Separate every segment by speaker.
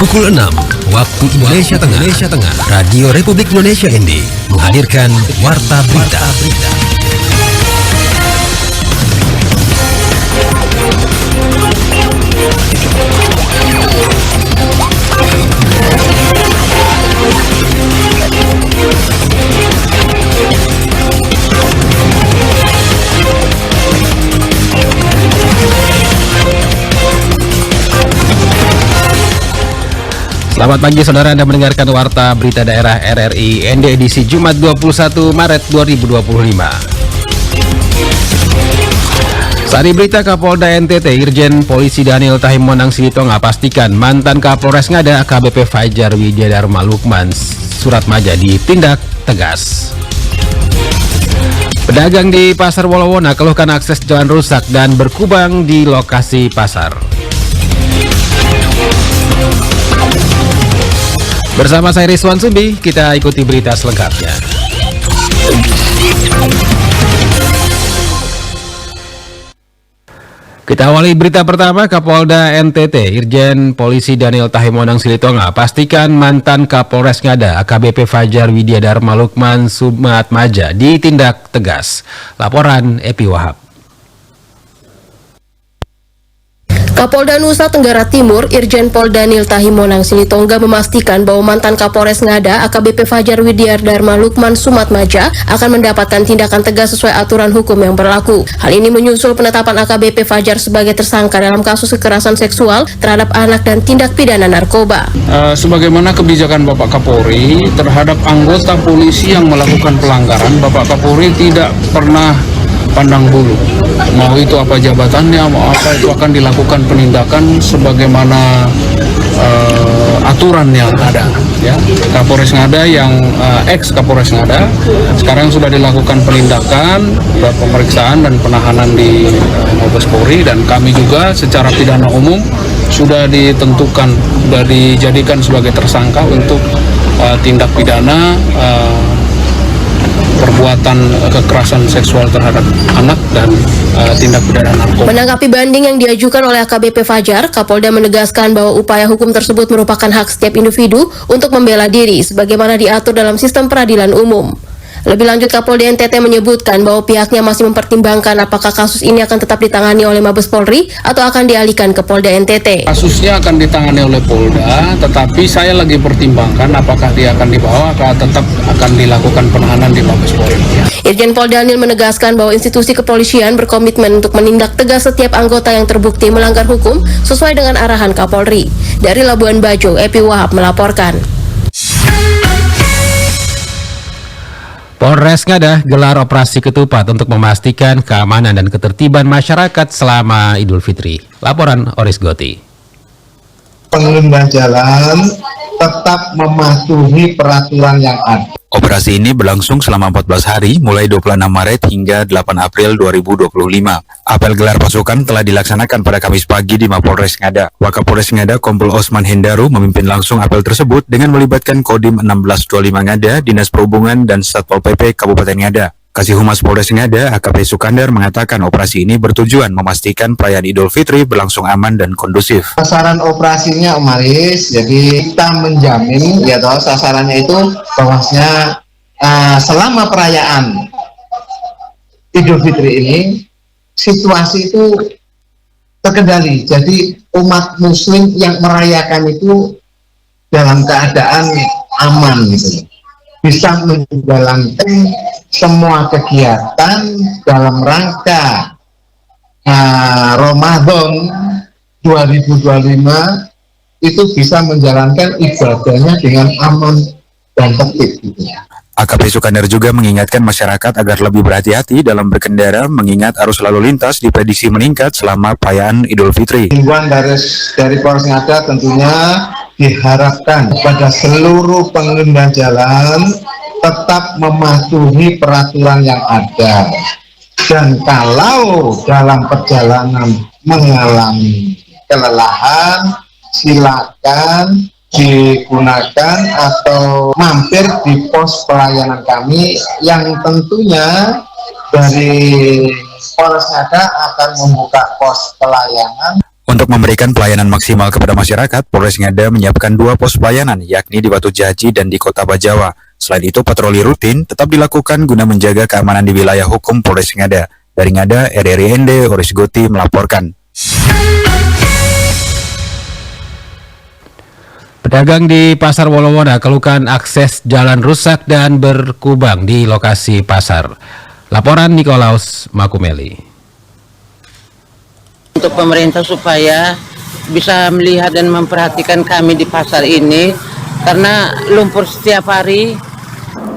Speaker 1: Pukul 6 waktu Indonesia Tengah, Radio Republik Indonesia ND menghadirkan Warta Berita. Selamat pagi saudara, Anda mendengarkan Warta Berita Daerah RRI ND edisi Jumat 21 Maret 2025. Sari berita Kapolda NTT Irjen Polisi Daniel Tahimonang Silitonga pastikan mantan Kapolres Ngada AKBP Fajar Widyadharma Lukman Suratmaja ditindak tegas. Pedagang di Pasar Wolowona keluhkan akses jalan rusak dan berkubang di lokasi pasar. Bersama saya Rizwan Sumbi, kita ikuti berita selengkapnya. Kita awali berita pertama, Kapolda NTT Irjen Polisi Daniel Tahimonang Silitonga pastikan mantan Kapolres Ngada AKBP Fajar Widyadharma Lukman Suratmaja ditindak tegas. Laporan Epi Wahab.
Speaker 2: Kapolda Nusa Tenggara Timur, Irjen Pol Daniel Tahimonang Silitonga memastikan bahwa mantan Kapolres Ngada AKBP Fajar Widyadharma Lukman Suratmaja akan mendapatkan tindakan tegas sesuai aturan hukum yang berlaku. Hal ini menyusul penetapan AKBP Fajar sebagai tersangka dalam kasus kekerasan seksual terhadap anak dan tindak pidana narkoba.
Speaker 3: Sebagaimana kebijakan Bapak Kapolri terhadap anggota polisi yang melakukan pelanggaran, Bapak Kapolri tidak pernah pandang bulu, mau itu apa jabatannya, mau apa, itu akan dilakukan penindakan sebagaimana aturan yang ada. Ya, Kapolres Ngada yang ex Kapolres Ngada sekarang sudah dilakukan penindakan, pemeriksaan dan penahanan di Mabes Polri, dan kami juga secara pidana umum sudah ditentukan, sudah dijadikan sebagai tersangka untuk tindak pidana perbuatan kekerasan seksual terhadap anak dan tindak pidana narkoba.
Speaker 2: Menanggapi banding yang diajukan oleh AKBP Fajar, Kapolda menegaskan bahwa upaya hukum tersebut merupakan hak setiap individu untuk membela diri sebagaimana diatur dalam sistem peradilan umum. Lebih lanjut, Kapolda NTT menyebutkan bahwa pihaknya masih mempertimbangkan apakah kasus ini akan tetap ditangani oleh Mabes Polri atau akan dialihkan ke Polda NTT.
Speaker 3: Kasusnya akan ditangani oleh Polda, tetapi saya lagi pertimbangkan apakah dia akan dibawa atau tetap akan dilakukan penahanan di Mabes Polri.
Speaker 2: Irjen Pol Daniel menegaskan bahwa institusi kepolisian berkomitmen untuk menindak tegas setiap anggota yang terbukti melanggar hukum sesuai dengan arahan Kapolri. Dari Labuan Bajo, Epi Wahab melaporkan.
Speaker 1: Polres Ngada gelar operasi ketupat untuk memastikan keamanan dan ketertiban masyarakat selama Idul Fitri. Laporan Oris Goti.
Speaker 4: Pengguna jalan tetap mematuhi peraturan yang ada.
Speaker 5: Operasi ini berlangsung selama 14 hari, mulai 26 Maret hingga 8 April 2025. Apel gelar pasukan telah dilaksanakan pada Kamis pagi di Mapolres Ngada. Wakapolres Ngada Kompol Osman Hendaru memimpin langsung apel tersebut dengan melibatkan Kodim 1625 Ngada, Dinas Perhubungan, dan Satpol PP Kabupaten Ngada. Kasih Humas Polres Ngada, AKP Sukandar, mengatakan operasi ini bertujuan memastikan perayaan Idul Fitri berlangsung aman dan kondusif.
Speaker 4: Sasaran operasinya Om Aris, jadi kita menjamin, ya toh, sasarannya itu bahwasanya selama perayaan Idul Fitri ini situasi itu terkendali. Jadi umat Muslim yang merayakan itu dalam keadaan aman, gitu, bisa menjalankan semua kegiatan dalam rangka Ramadan 2025 itu bisa menjalankan ibadahnya dengan aman dan tertib, gitu.
Speaker 5: AKP Sukandar juga mengingatkan masyarakat agar lebih berhati-hati dalam berkendara mengingat arus lalu lintas diprediksi meningkat selama perayaan Idul Fitri.
Speaker 4: Himbauan dari Polres Ngada tentunya diharapkan kepada seluruh pengguna jalan tetap mematuhi peraturan yang ada, dan kalau dalam perjalanan mengalami kelelahan silakan digunakan atau mampir di pos pelayanan kami yang tentunya dari Polres Ngada akan membuka pos pelayanan.
Speaker 5: Untuk memberikan pelayanan maksimal kepada masyarakat, Polres Ngada menyiapkan 2 pos pelayanan, yakni di Batu Jaji dan di Kota Bajawa. Selain itu, patroli rutin tetap dilakukan guna menjaga keamanan di wilayah hukum Polres Ngada. Dari Ngada, RRI ND, Oris Goti melaporkan.
Speaker 1: Pedagang di Pasar Wolowona keluhkan akses jalan rusak dan berkubang di lokasi pasar. Laporan Nikolaus Makumeli.
Speaker 6: Untuk pemerintah supaya bisa melihat dan memperhatikan kami di pasar ini karena lumpur setiap hari.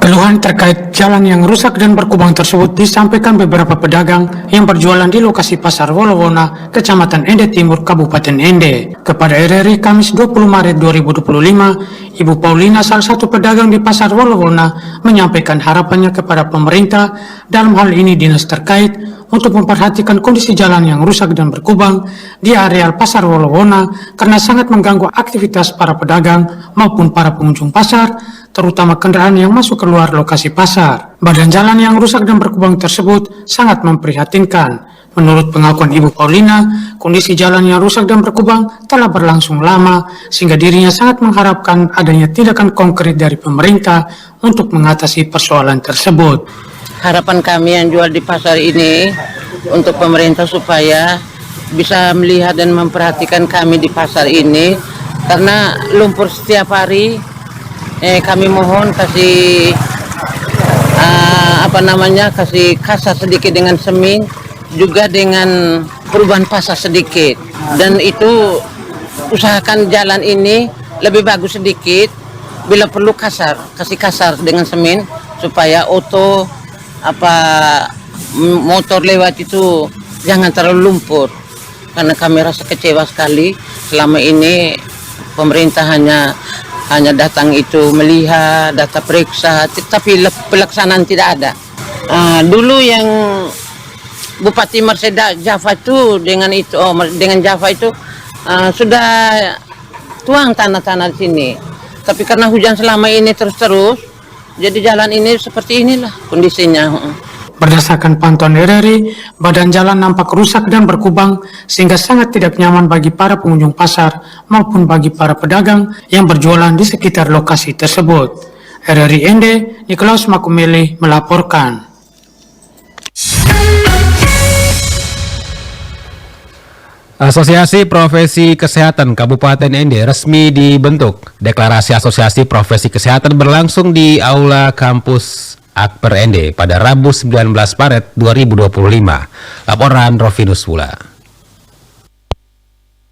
Speaker 7: Keluhan terkait jalan yang rusak dan berkubang tersebut disampaikan beberapa pedagang yang berjualan di lokasi Pasar Wolowona, Kecamatan Ende Timur, Kabupaten Ende. Kepada RRI Kamis 20 Maret 2025, Ibu Paulina, salah satu pedagang di Pasar Wolowona, menyampaikan harapannya kepada pemerintah, dalam hal ini dinas terkait, untuk memperhatikan kondisi jalan yang rusak dan berkubang di areal Pasar Wolowona karena sangat mengganggu aktivitas para pedagang maupun para pengunjung pasar, terutama kendaraan yang masuk keluar lokasi pasar. Badan jalan yang rusak dan berkubang tersebut sangat memprihatinkan. Menurut pengakuan Ibu Paulina, kondisi jalan yang rusak dan berkubang telah berlangsung lama, sehingga dirinya sangat mengharapkan adanya tindakan konkret dari pemerintah untuk mengatasi persoalan tersebut.
Speaker 6: Harapan kami yang jual di pasar ini untuk pemerintah supaya bisa melihat dan memperhatikan kami di pasar ini karena lumpur setiap hari. Kami mohon kasih kasih kasar sedikit dengan semen, juga dengan perubahan pasar sedikit, dan itu usahakan jalan ini lebih bagus sedikit, bila perlu kasih kasar dengan semen supaya motor lewat itu jangan terlalu lumpur, karena kami rasa kecewa sekali selama ini pemerintah hanya datang itu melihat data periksa, tapi pelaksanaan tidak ada. Dulu yang Bupati Merseda Java itu dengan Java itu sudah tuang tanah-tanah di sini, tapi karena hujan selama ini terus, jadi jalan ini seperti inilah kondisinya.
Speaker 7: Berdasarkan pantauan RRI, badan jalan nampak rusak dan berkubang sehingga sangat tidak nyaman bagi para pengunjung pasar maupun bagi para pedagang yang berjualan di sekitar lokasi tersebut. RRI ND, Nikolaus Makumeli melaporkan.
Speaker 1: Asosiasi Profesi Kesehatan Kabupaten Ende resmi dibentuk. Deklarasi Asosiasi Profesi Kesehatan berlangsung di Aula Kampus Akper Ende pada Rabu 19 Maret 2025. Laporan Rovinus Wula.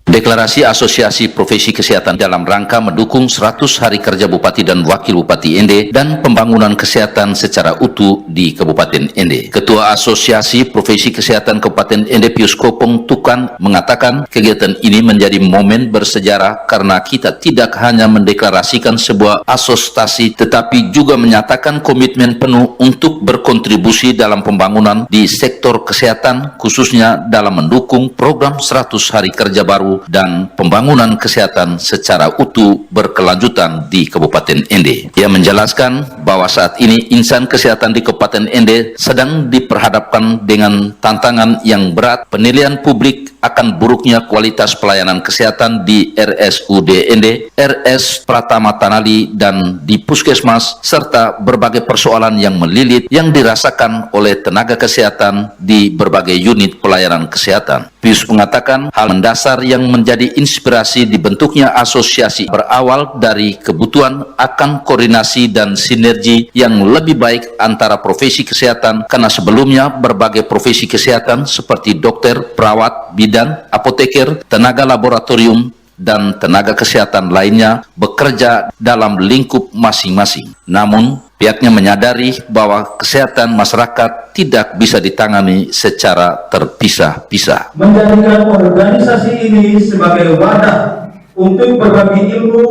Speaker 8: Deklarasi Asosiasi Profesi Kesehatan dalam rangka mendukung 100 hari kerja Bupati dan Wakil Bupati Ende dan pembangunan kesehatan secara utuh di Kabupaten Ende. Ketua Asosiasi Profesi Kesehatan Kabupaten Ende Pius Kopong Tukan mengatakan kegiatan ini menjadi momen bersejarah karena kita tidak hanya mendeklarasikan sebuah asosiasi tetapi juga menyatakan komitmen penuh untuk berkontribusi dalam pembangunan di sektor kesehatan, khususnya dalam mendukung program 100 hari kerja baru dan pembangunan kesehatan secara utuh berkelanjutan di Kabupaten Ende. Ia menjelaskan bahwa saat ini insan kesehatan di Kabupaten Ende sedang diperhadapkan dengan tantangan yang berat, penilaian publik akan buruknya kualitas pelayanan kesehatan di RSUD Ende, RS Pratama Tanali, dan di Puskesmas, serta berbagai persoalan yang melilit yang dirasakan oleh tenaga kesehatan di berbagai unit pelayanan kesehatan. Pius mengatakan hal mendasar yang menjadi inspirasi dibentuknya asosiasi berawal dari kebutuhan akan koordinasi dan sinergi yang lebih baik antara profesi kesehatan, karena sebelumnya berbagai profesi kesehatan seperti dokter, perawat, bidan, apoteker, tenaga laboratorium, dan tenaga kesehatan lainnya bekerja dalam lingkup masing-masing. Namun, pihaknya menyadari bahwa kesehatan masyarakat tidak bisa ditangani secara terpisah-pisah.
Speaker 9: Menjadikan organisasi ini sebagai wadah untuk berbagi ilmu,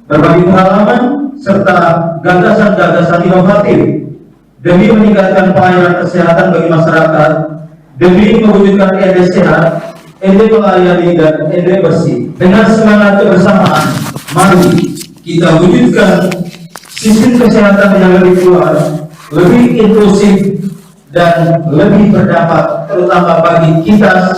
Speaker 9: berbagi pengalaman, serta gagasan-gagasan inovatif demi meningkatkan pelayanan kesehatan bagi masyarakat, demi mewujudkan Ende sehat, Ende melayani, dan Ende bersih. Dengan semangat kebersamaan, mari kita wujudkan sistem kesehatan yang lebih kuat, lebih inklusif, dan lebih berdampak, terutama bagi kita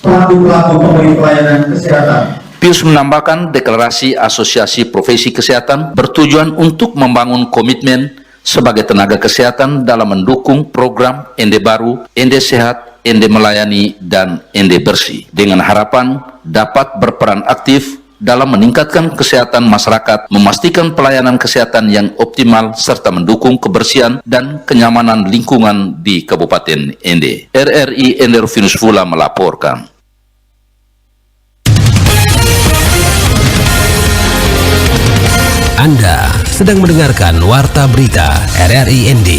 Speaker 9: pelaku-pelaku pemberi pelayanan kesehatan.
Speaker 8: Pius menambahkan deklarasi Asosiasi Profesi Kesehatan bertujuan untuk membangun komitmen sebagai tenaga kesehatan dalam mendukung program Ende Baru, Ende Sehat, Ende Melayani, dan Ende Bersih dengan harapan dapat berperan aktif dalam meningkatkan kesehatan masyarakat, memastikan pelayanan kesehatan yang optimal, serta mendukung kebersihan dan kenyamanan lingkungan di Kabupaten Ende. RRI Ende Rufinus Fula melaporkan.
Speaker 10: Anda sedang mendengarkan Warta Berita RRI ND.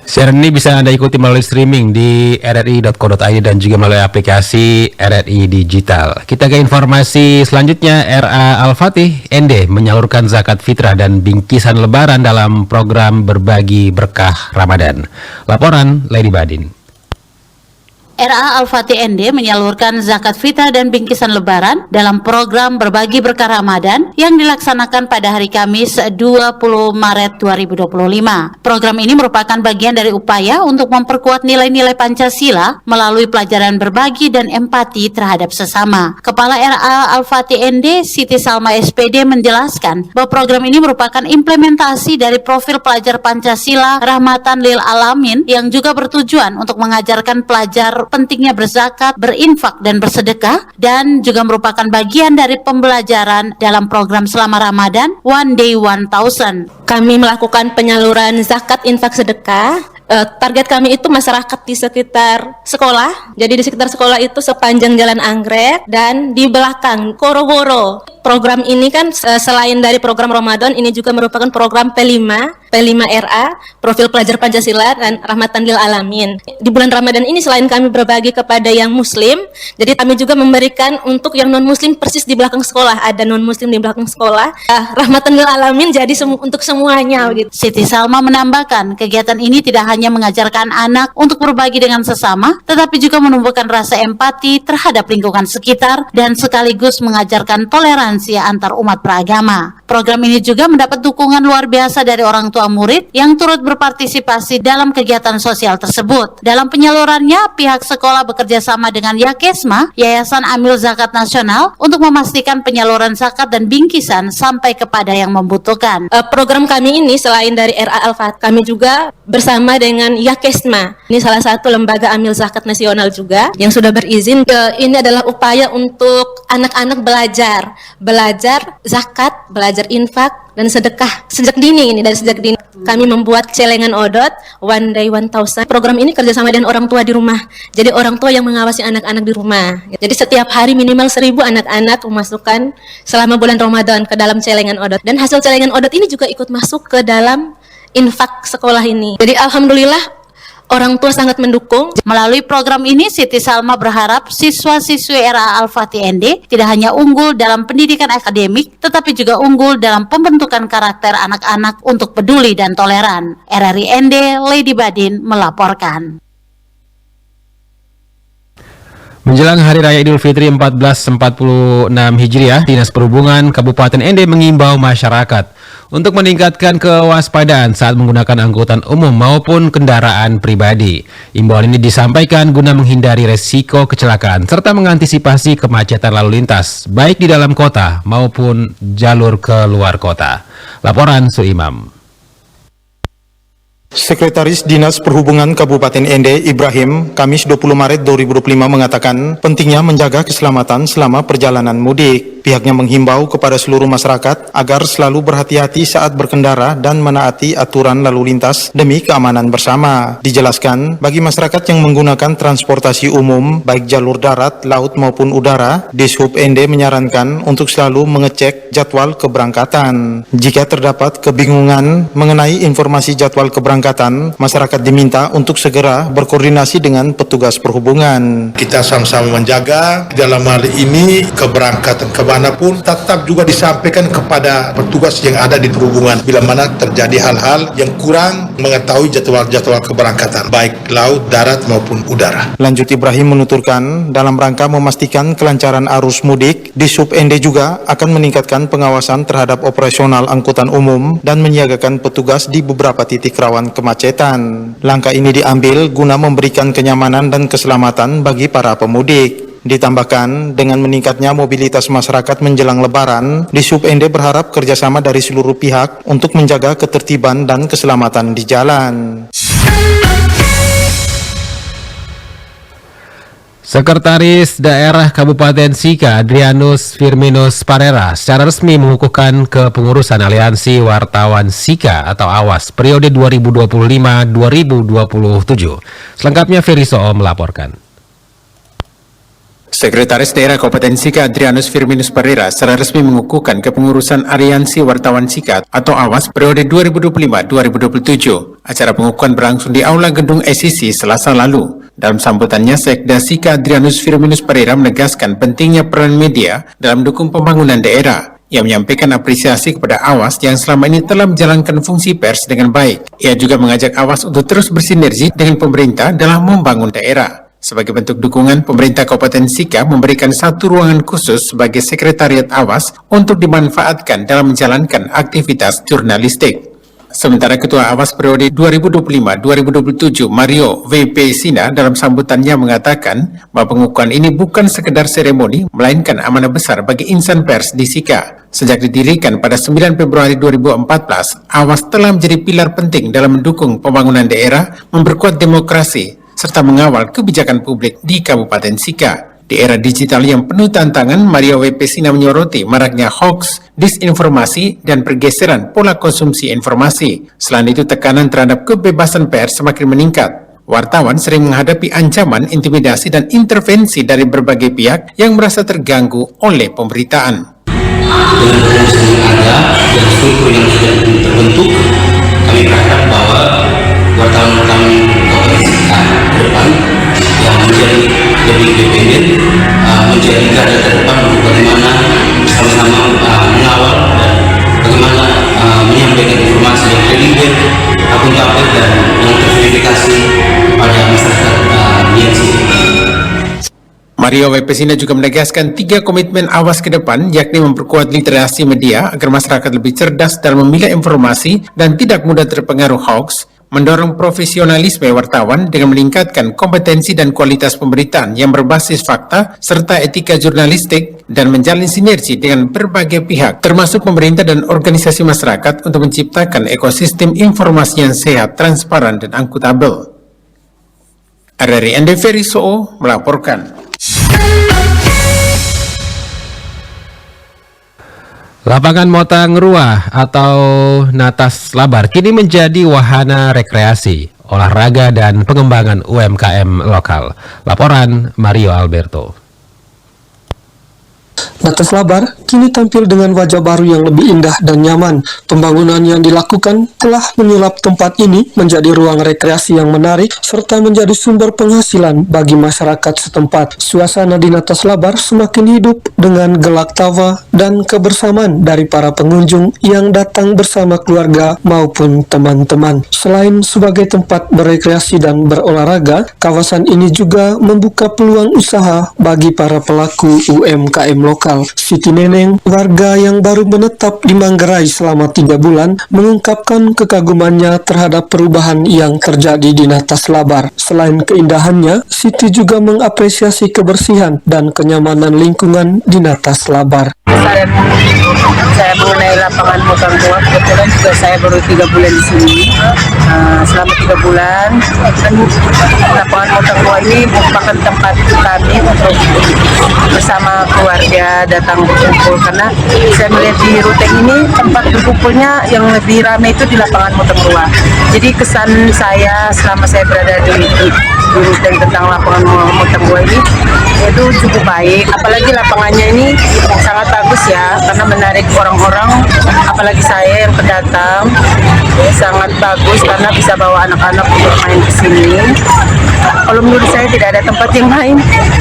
Speaker 1: Siaran ini bisa Anda ikuti melalui streaming di rri.co.id dan juga melalui aplikasi RRI Digital. Kita ke informasi selanjutnya. RA Al-Fatih ND menyalurkan zakat fitrah dan bingkisan lebaran dalam program berbagi berkah Ramadan. Laporan Lady Badin.
Speaker 11: RA Al-Fatih ND menyalurkan zakat fitrah dan bingkisan lebaran dalam program berbagi berkah Ramadan yang dilaksanakan pada hari Kamis 20 Maret 2025. Program ini merupakan bagian dari upaya untuk memperkuat nilai-nilai Pancasila melalui pelajaran berbagi dan empati terhadap sesama. Kepala RA Al-Fatih ND, Siti Salma SPD menjelaskan bahwa program ini merupakan implementasi dari profil pelajar Pancasila Rahmatan lil Alamin yang juga bertujuan untuk mengajarkan pelajar pentingnya berzakat, berinfak, dan bersedekah, dan juga merupakan bagian dari pembelajaran dalam program selama Ramadan One Day 1000.
Speaker 12: Kami melakukan penyaluran zakat, infak, sedekah. Target kami itu masyarakat di sekitar sekolah. Jadi di sekitar sekolah itu sepanjang Jalan Anggrek dan di belakang Koro-Koro. Program ini kan selain dari program Ramadan, ini juga merupakan program P5RA, profil pelajar Pancasila dan Rahmatan lil Alamin. Di bulan Ramadan ini selain kami berbagi kepada yang muslim, jadi kami juga memberikan untuk yang non-muslim persis di belakang sekolah. Ada non-muslim di belakang sekolah. Rahmatan lil Alamin jadi untuk semuanya gitu.
Speaker 11: Siti Salma menambahkan, kegiatan ini tidak hanya mengajarkan anak untuk berbagi dengan sesama, tetapi juga menumbuhkan rasa empati terhadap lingkungan sekitar dan sekaligus mengajarkan toleransi antar umat beragama. Program ini juga mendapat dukungan luar biasa dari orang tua murid yang turut berpartisipasi dalam kegiatan sosial tersebut. Dalam penyalurannya, pihak sekolah bekerja sama dengan Yakesma, Yayasan Amil Zakat Nasional, untuk memastikan penyaluran zakat dan bingkisan sampai kepada yang membutuhkan.
Speaker 12: Program kami ini selain dari RA Al-Fatih, kami juga bersama dengan Yakesma. Ini salah satu lembaga Amil Zakat Nasional juga yang sudah berizin. Ini adalah upaya untuk anak-anak belajar zakat, belajar infak, dan sedekah sejak dini. Ini dari sejak dini kami membuat celengan odot One Day 1000. Program ini kerjasama dengan orang tua di rumah. Jadi orang tua yang mengawasi anak-anak di rumah. Jadi setiap hari minimal 1000 anak-anak memasukkan selama bulan Ramadan ke dalam celengan odot. Dan hasil celengan odot ini juga ikut masuk ke dalam infak sekolah ini. Jadi alhamdulillah orang tua sangat mendukung.
Speaker 11: Melalui program ini, Siti Salma berharap siswa-siswi RA Al-Fatih ND tidak hanya unggul dalam pendidikan akademik, tetapi juga unggul dalam pembentukan karakter anak-anak untuk peduli dan toleran. RRI ND, Lady Badin melaporkan.
Speaker 1: Menjelang Hari Raya Idul Fitri 1446 Hijriah, Dinas Perhubungan Kabupaten Ende mengimbau masyarakat untuk meningkatkan kewaspadaan saat menggunakan angkutan umum maupun kendaraan pribadi. Imbauan ini disampaikan guna menghindari resiko kecelakaan serta mengantisipasi kemacetan lalu lintas, baik di dalam kota maupun jalur ke luar kota. Laporan Suimam.
Speaker 13: Sekretaris Dinas Perhubungan Kabupaten Ende, Ibrahim, Kamis 20 Maret 2025 mengatakan pentingnya menjaga keselamatan selama perjalanan mudik. Pihaknya menghimbau kepada seluruh masyarakat agar selalu berhati-hati saat berkendara dan menaati aturan lalu lintas demi keamanan bersama. Dijelaskan, bagi masyarakat yang menggunakan transportasi umum, baik jalur darat, laut maupun udara, Dishub Ende menyarankan untuk selalu mengecek jadwal keberangkatan. Jika terdapat kebingungan mengenai informasi jadwal keberangkatan, masyarakat diminta untuk segera berkoordinasi dengan petugas perhubungan.
Speaker 14: Kita sama-sama menjaga dalam hal ini keberangkatan dimanapun tetap juga disampaikan kepada petugas yang ada di perhubungan bila mana terjadi hal-hal yang kurang mengetahui jadwal-jadwal keberangkatan baik laut, darat maupun udara.
Speaker 13: Lanjut Ibrahim menuturkan dalam rangka memastikan kelancaran arus mudik, Dishub ND juga akan meningkatkan pengawasan terhadap operasional angkutan umum dan menyiagakan petugas di beberapa titik rawan kemacetan. Langkah ini diambil guna memberikan kenyamanan dan keselamatan bagi para pemudik. Ditambahkan, dengan meningkatnya mobilitas masyarakat menjelang Lebaran, Dishub ND berharap kerjasama dari seluruh pihak untuk menjaga ketertiban dan keselamatan di jalan.
Speaker 1: Sekretaris Daerah Kabupaten Sika, Adrianus Firminus Parera, secara resmi mengukuhkan kepengurusan Aliansi Wartawan Sika atau AWAS periode 2025-2027. Selengkapnya Ferry Soo melaporkan.
Speaker 15: Sekretaris Daerah Kabupaten Sika Adrianus Firminus Parera secara resmi mengukuhkan kepengurusan Aliansi Wartawan Sika atau AWAS periode 2025-2027. Acara pengukuhan berlangsung di Aula Gedung SCC Selasa lalu. Dalam sambutannya, Sekda Sika Adrianus Firminus Parera menegaskan pentingnya peran media dalam mendukung pembangunan daerah. Ia menyampaikan apresiasi kepada AWAS yang selama ini telah menjalankan fungsi pers dengan baik. Ia juga mengajak AWAS untuk terus bersinergi dengan pemerintah dalam membangun daerah. Sebagai bentuk dukungan, pemerintah Kabupaten Sika memberikan satu ruangan khusus sebagai sekretariat AWAS untuk dimanfaatkan dalam menjalankan aktivitas jurnalistik. Sementara Ketua AWAS periode 2025-2027 Mario W.P. Sina dalam sambutannya mengatakan bahwa pengukuhan ini bukan sekedar seremoni, melainkan amanah besar bagi insan pers di Sika. Sejak didirikan pada 9 Februari 2014, AWAS telah menjadi pilar penting dalam mendukung pembangunan daerah, memperkuat demokrasi, serta mengawal kebijakan publik di Kabupaten Sika. Di era digital yang penuh tantangan, Mario W.P. Sina menyoroti maraknya hoax, disinformasi, dan pergeseran pola konsumsi informasi. Selain itu, tekanan terhadap kebebasan pers semakin meningkat. Wartawan sering menghadapi ancaman, intimidasi, dan intervensi dari berbagai pihak yang merasa terganggu oleh pemberitaan.
Speaker 16: Dengan pengurusan yang ada dan struktur yang sudah terbentuk, kami berharap bahwa wartawan-wartawan Kabupaten Sika ke depan yang menjadi lebih independen, menjadi garda terdepan untuk bagaimana bersama-sama mengawal dan bagaimana menyampaikan informasi yang kredibel, akuntabel dan yang terverifikasi kepada masyarakat yang sipil.
Speaker 15: Mario W.P. Sina juga menegaskan 3 komitmen AWAS ke depan, yakni memperkuat literasi media agar masyarakat lebih cerdas dalam memilih informasi dan tidak mudah terpengaruh hoax, mendorong profesionalisme wartawan dengan meningkatkan kompetensi dan kualitas pemberitaan yang berbasis fakta serta etika jurnalistik, dan menjalin sinergi dengan berbagai pihak termasuk pemerintah dan organisasi masyarakat untuk menciptakan ekosistem informasi yang sehat, transparan, dan akuntabel. RRI ND Ferry Soo melaporkan.
Speaker 1: Lapangan Motang Ruah atau Natas Labar kini menjadi wahana rekreasi, olahraga, dan pengembangan UMKM lokal. Laporan Mario Alberto.
Speaker 17: Natas Labar kini tampil dengan wajah baru yang lebih indah dan nyaman. Pembangunan yang dilakukan telah menyulap tempat ini menjadi ruang rekreasi yang menarik serta menjadi sumber penghasilan bagi masyarakat setempat. Suasana di Natas Labar semakin hidup dengan gelak tawa dan kebersamaan dari para pengunjung yang datang bersama keluarga maupun teman-teman. Selain sebagai tempat berekreasi dan berolahraga, kawasan ini juga membuka peluang usaha bagi para pelaku UMKM lokal. Siti Neneng, warga yang baru menetap di Manggarai selama 3 bulan, mengungkapkan kekagumannya terhadap perubahan yang terjadi di Natas Labar. Selain keindahannya, Siti juga mengapresiasi kebersihan dan kenyamanan lingkungan di Natas Labar.
Speaker 6: Saya mengenai lapangan Motang Ruah, kebetulan juga saya baru 3 bulan di sini. Selama 3 bulan, lapangan Motang Ruah ini merupakan tempat kami untuk bersama keluarga datang berkumpul, karena saya melihat di Ruteng ini tempat berkumpulnya yang lebih ramai itu di lapangan Motang Ruah. Jadi kesan saya selama saya berada di Ruteng tentang lapangan Motang Ruah ini itu cukup baik, apalagi lapangannya ini sangat bagus ya, karena menarik orang orang-orang, apalagi saya yang pendatang, sangat bagus karena bisa bawa anak-anak untuk main ke sini. Kalau menurut saya tidak ada tempat yang lain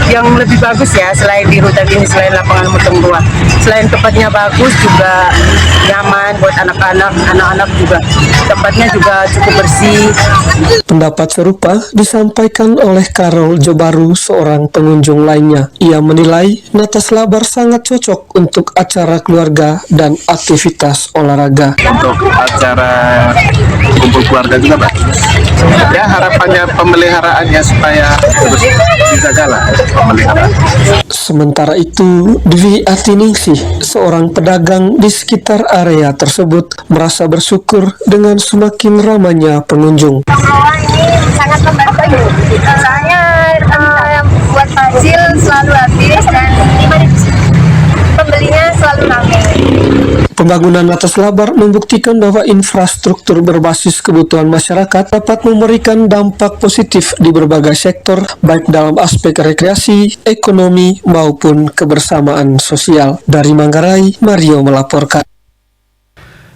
Speaker 6: yang lebih bagus ya selain di Rutan ini, selain lapangan Motong 2. Selain tempatnya bagus, juga nyaman buat anak-anak juga. Tempatnya juga cukup bersih.
Speaker 17: Pendapat serupa disampaikan oleh Karol Jobaru, seorang pengunjung lainnya. Ia menilai Natas Labar sangat cocok untuk acara keluarga dan aktivitas olahraga.
Speaker 18: Untuk acara kumpul keluarga juga bagus. Ya, harapannya pemeliharaannya supaya terus dijagalah pemeliharaan.
Speaker 17: Sementara itu, Dwi Atiningsih, seorang pedagang di sekitar area tersebut, merasa bersyukur dengan semakin ramainya pengunjung.
Speaker 19: Ini sangat membantu, soalnya buat takjil selalu habis dan pembelinya selalu ramai.
Speaker 17: Pembangunan Natas Labar membuktikan bahwa infrastruktur berbasis kebutuhan masyarakat dapat memberikan dampak positif di berbagai sektor, baik dalam aspek rekreasi, ekonomi, maupun kebersamaan sosial. Dari Manggarai, Mario melaporkan.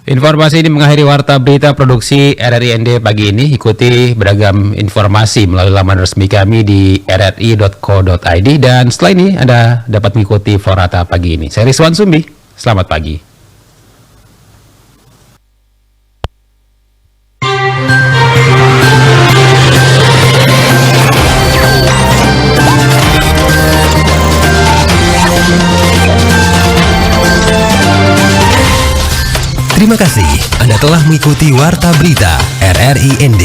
Speaker 1: Informasi ini mengakhiri Warta Berita Produksi RRI ND pagi ini. Ikuti beragam informasi melalui laman resmi kami di rri.co.id, dan setelah ini Anda dapat mengikuti Florata pagi ini. Saya Rizwan Sumbi, selamat pagi.
Speaker 10: Terima kasih Anda telah mengikuti Warta Berita RRI ND.